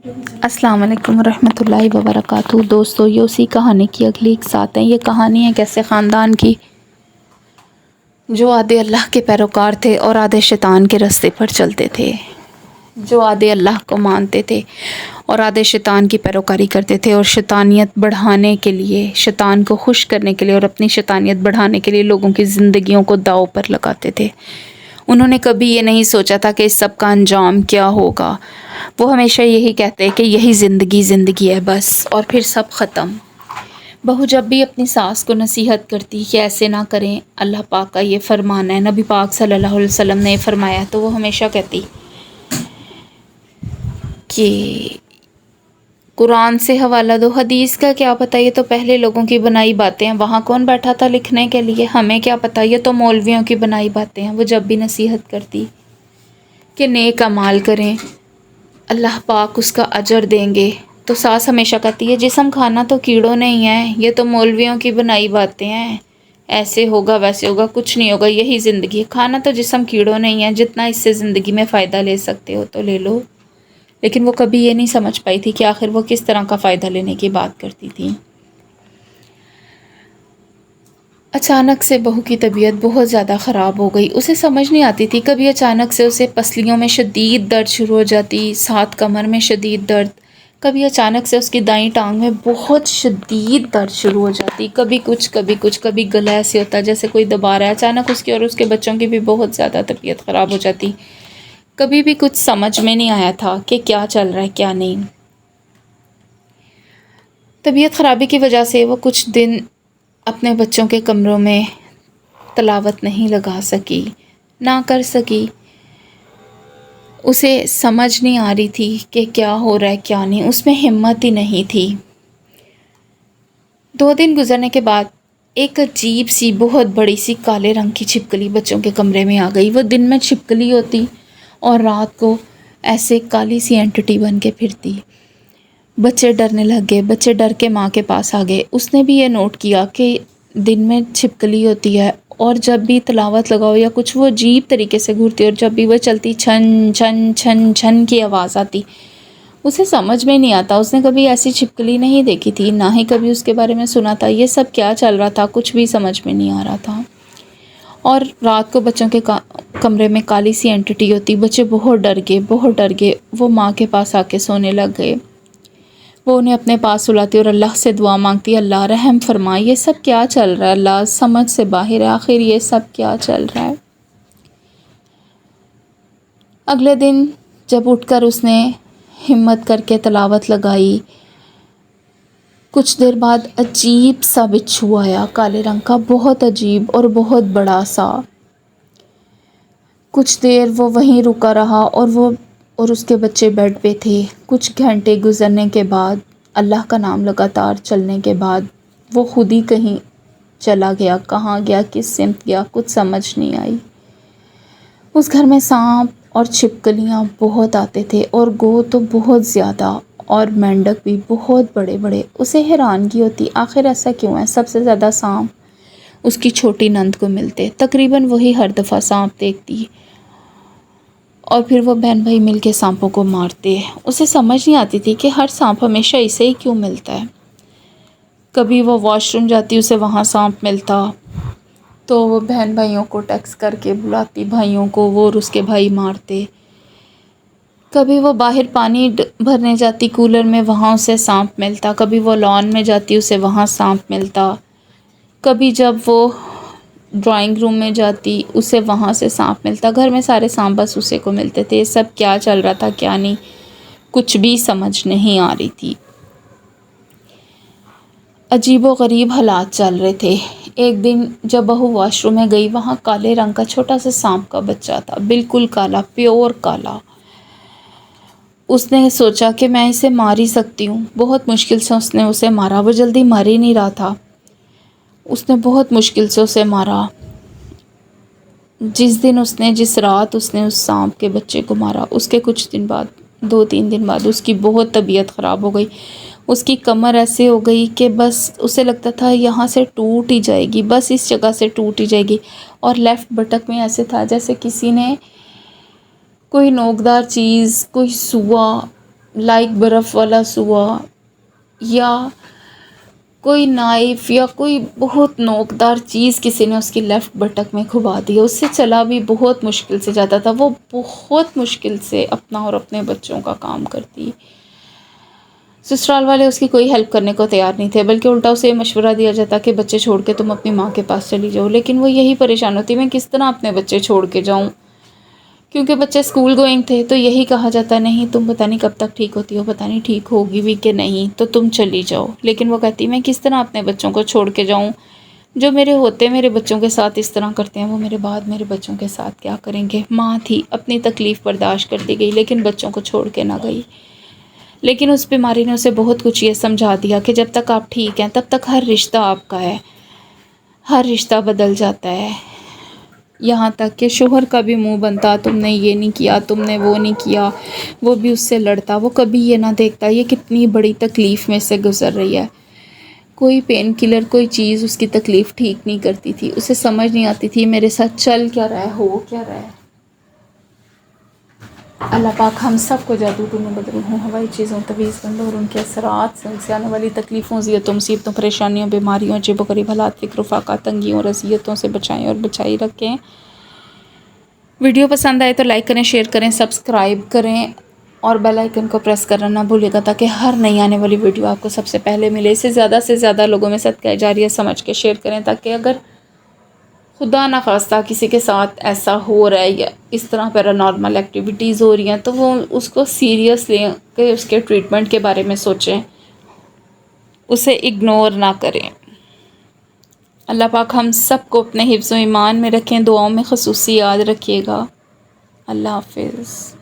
السلام علیکم ورحمۃ اللہ وبرکاتہ۔ دوستو، یہ اسی کہانی کی اگلی ایک ساتھ ہے۔ یہ کہانی ہے کیسے خاندان کی جو آدھے اللہ کے پیروکار تھے اور آدھے شیطان کے راستے پر چلتے تھے، جو آدھے اللہ کو مانتے تھے اور آدھے شیطان کی پیروکاری کرتے تھے، اور شیطانیت بڑھانے کے لیے، شیطان کو خوش کرنے کے لیے اور اپنی شیطانیت بڑھانے کے لیے لوگوں کی زندگیوں کو داؤ پر لگاتے تھے۔ انہوں نے کبھی یہ نہیں سوچا تھا کہ اس سب کا انجام کیا ہوگا۔ وہ ہمیشہ یہی کہتے کہ یہی زندگی ہے بس، اور پھر سب ختم۔ بہو جب بھی اپنی ساس کو نصیحت کرتی کہ ایسے نہ کریں، اللہ پاک کا یہ فرمان ہے، نبی پاک صلی اللہ علیہ وسلم نے فرمایا، تو وہ ہمیشہ کہتی کہ قرآن سے حوالہ دو، حدیث کا کیا پتہ، یہ تو پہلے لوگوں کی بنائی باتیں ہیں، وہاں کون بیٹھا تھا لکھنے کے لیے، ہمیں کیا پتہ، یہ تو مولویوں کی بنائی باتیں ہیں۔ وہ جب بھی نصیحت کرتی کہ نیک اعمال کریں، اللہ پاک اس کا اجر دیں گے، تو ساس ہمیشہ کہتی ہے جسم کھانا تو کیڑوں نہیں ہے، یہ تو مولویوں کی بنائی باتیں ہیں، ایسے ہوگا ویسے ہوگا، کچھ نہیں ہوگا، یہی زندگی ہے، کھانا تو جسم کیڑوں نہیں ہے، جتنا اس سے زندگی میں فائدہ لے سکتے ہو تو لے لو۔ لیکن وہ کبھی یہ نہیں سمجھ پائی تھی کہ آخر وہ کس طرح کا فائدہ لینے کی بات کرتی تھی۔ اچانک سے بہو کی طبیعت بہت زیادہ خراب ہو گئی، اسے سمجھ نہیں آتی تھی، کبھی اچانک سے اسے پسلیوں میں شدید درد شروع ہو جاتی، ساتھ کمر میں شدید درد، کبھی اچانک سے اس کی دائیں ٹانگ میں بہت شدید درد شروع ہو جاتی، کبھی کچھ کبھی کچھ، کبھی گلا ایسے ہوتا جیسے کوئی دبا رہا ہے، اچانک اس کی اور اس کے بچوں کی بھی بہت زیادہ طبیعت خراب ہو جاتی۔ کبھی بھی کچھ سمجھ میں نہیں آیا تھا کہ کیا چل رہا ہے کیا نہیں۔ طبیعت خرابی کی وجہ سے وہ کچھ دن اپنے بچوں کے کمروں میں تلاوت نہیں لگا سکی، نہ کر سکی۔ اسے سمجھ نہیں آ رہی تھی کہ کیا ہو رہا ہے کیا نہیں، اس میں ہمت ہی نہیں تھی۔ 2 دن گزرنے کے بعد ایک عجیب سی بہت بڑی سی کالے رنگ کی چھپکلی بچوں کے کمرے میں آ گئی۔ وہ دن میں چھپکلی ہوتی اور رات کو ایسے کالی سی اینٹی بن کے پھرتی۔ بچے ڈرنے لگ گئے، بچے ڈر کے ماں کے پاس آ گئے۔ اس نے بھی یہ نوٹ کیا کہ دن میں چھپکلی ہوتی ہے اور جب بھی تلاوت لگاؤ یا کچھ وہ عجیب طریقے سے گھورتی، اور جب بھی وہ چلتی چھن چھن چھن چھن کی آواز آتی۔ اسے سمجھ میں نہیں آتا، اس نے کبھی ایسی چھپکلی نہیں دیکھی تھی، نہ ہی کبھی اس کے بارے میں سنا تھا، یہ سب کیا چل رہا تھا کچھ بھی سمجھ میں نہیں آ رہا تھا۔ اور رات کو بچوں کے کمرے میں کالی سی اینٹی ہوتی، بچے بہت ڈر گئے بہت ڈر گئے، وہ ماں کے پاس آ کے سونے لگ گئے۔ وہ انہیں اپنے پاس سلاتی اور اللہ سے دعا مانگتی، اللہ رحم فرما، یہ سب کیا چل رہا ہے، اللہ سمجھ سے باہر ہے، آخر یہ سب کیا چل رہا ہے۔ اگلے دن جب اٹھ کر اس نے ہمت کر کے تلاوت لگائی، کچھ دیر بعد عجیب سا بچھو آیا کالے رنگ کا، بہت عجیب اور بہت بڑا سا۔ کچھ دیر وہ وہیں رکا رہا اور اس کے بچے بیڈ پہ تھے۔ کچھ گھنٹے گزرنے کے بعد، اللہ کا نام لگاتار چلنے کے بعد، وہ خود ہی کہیں چلا گیا، کہاں گیا، کس سمت گیا، کچھ سمجھ نہیں آئی۔ اس گھر میں سانپ اور چھپکلیاں بہت آتے تھے اور گو تو بہت زیادہ، اور مینڈک بھی بہت بڑے بڑے۔ اسے حیرانگی ہوتی آخر ایسا کیوں ہے، سب سے زیادہ سانپ اس کی چھوٹی نند کو ملتے، تقریباً وہی ہر دفعہ سانپ دیکھتی، اور پھر وہ بہن بھائی مل کے سانپوں کو مارتے۔ اسے سمجھ نہیں آتی تھی کہ ہر سانپ ہمیشہ اسے ہی کیوں ملتا ہے۔ کبھی وہ واش روم جاتی، اسے وہاں سانپ ملتا تو وہ بہن بھائیوں کو ٹیکس کر کے بلاتی بھائیوں کو، وہ اور اس کے بھائی مارتے۔ کبھی وہ باہر پانی بھرنے جاتی کولر میں، وہاں اسے سانپ ملتا۔ کبھی وہ لان میں جاتی، اسے وہاں سانپ ملتا۔ کبھی جب وہ ڈرائنگ روم میں جاتی، اسے وہاں سے سانپ ملتا۔ گھر میں سارے سانپ بس اسے کو ملتے تھے۔ یہ سب کیا چل رہا تھا کیا نہیں، کچھ بھی سمجھ نہیں آ رہی تھی۔ عجیب و غریب حالات چل رہے تھے۔ ایک دن جب بہو واش روم میں گئی، وہاں کالے رنگ کا چھوٹا سا سانپ کا بچہ تھا، بالکل کالا، پیور کالا۔ اس نے سوچا کہ میں اسے مار ہی سکتی ہوں۔ بہت مشکل سے اس نے اسے مارا، وہ جلدی مر ہی نہیں رہا تھا۔ اس نے بہت مشکل سے اسے مارا۔ جس رات اس نے اس سانپ کے بچے کو مارا، اس کے کچھ دن بعد، 2-3 دن بعد، اس کی بہت طبیعت خراب ہو گئی۔ اس کی کمر ایسے ہو گئی کہ بس اسے لگتا تھا یہاں سے ٹوٹ ہی جائے گی، بس اس جگہ سے ٹوٹ ہی جائے گی، اور لیفٹ بٹک میں ایسے تھا جیسے کسی نے کوئی نوکدار چیز، کوئی سوا لائک برف والا سوا یا کوئی نائف یا کوئی بہت نوکدار چیز کسی نے اس کی لیفٹ بٹک میں گھبا دی، اس سے چلا بھی بہت مشکل سے جاتا تھا، وہ بہت مشکل سے اپنا اور اپنے بچوں کا کام کرتی۔ سسرال والے اس کی کوئی ہیلپ کرنے کو تیار نہیں تھے، بلکہ الٹا اسے مشورہ دیا جاتا کہ بچے چھوڑ کے تم اپنی ماں کے پاس چلی جاؤ، لیکن وہ یہی پریشان ہوتی میں کس طرح اپنے بچے چھوڑ کے جاؤں، کیونکہ بچے اسکول گوئنگ تھے، تو یہی کہا جاتا نہیں تم پتہ نہیں کب تک ٹھیک ہوتی ہو، پتہ نہیں ٹھیک ہوگی بھی کہ نہیں، تو تم چلی جاؤ۔ لیکن وہ کہتی میں کس طرح اپنے بچوں کو چھوڑ کے جاؤں، جو میرے ہوتے میرے بچوں کے ساتھ اس طرح کرتے ہیں، وہ میرے بعد میرے بچوں کے ساتھ کیا کریں گے۔ ماں تھی، اپنی تکلیف برداشت کرتی گئی، لیکن بچوں کو چھوڑ کے نہ گئی۔ لیکن اس بیماری نے اسے بہت کچھ یہ سمجھا دیا کہ جب تک آپ ٹھیک ہیں تب تک ہر رشتہ آپ کا ہے، ہر رشتہ بدل جاتا ہے، یہاں تک کہ شوہر کا بھی منہ بنتا، تم نے یہ نہیں کیا، تم نے وہ نہیں کیا، وہ بھی اس سے لڑتا، وہ کبھی یہ نہ دیکھتا یہ کتنی بڑی تکلیف میں سے گزر رہی ہے۔ کوئی پین کلر کوئی چیز اس کی تکلیف ٹھیک نہیں کرتی تھی، اسے سمجھ نہیں آتی تھی میرے ساتھ چل کیا رہا ہے، ہو کیا رہا ہے۔ اللہ پاک ہم سب کو جادو ٹونے بدل ہوں ہوائی چیزوں طویز بندوں اور ان کے اثرات سے ان سے آنے والی تکلیفوں، اذیتوں، مصیبتوں، پریشانیوں، بیماریوں، عجیب و غریب حالات، فکر و فاقہ، تنگیوں اور اذیتوں سے بچائیں اور بچائی رکھیں۔ ویڈیو پسند آئے تو لائک کریں، شیئر کریں، سبسکرائب کریں اور بیل آئیکن کو پریس کرنا نہ بھولیے گا تاکہ ہر نئی آنے والی ویڈیو آپ کو سب سے پہلے ملے۔ اسے زیادہ سے زیادہ لوگوں میں صدقہ جاریہ سمجھ کے شیئر کریں تاکہ اگر خدا نخواستہ کسی کے ساتھ ایسا ہو رہا ہے یا اس طرح پیرانارمل ایکٹیویٹیز ہو رہی ہیں تو وہ اس کو سیریس لیں کہ اس کے ٹریٹمنٹ کے بارے میں سوچیں، اسے اگنور نہ کریں۔ اللہ پاک ہم سب کو اپنے حفظ و ایمان میں رکھیں، دعاؤں میں خصوصی یاد رکھیے گا۔ اللہ حافظ۔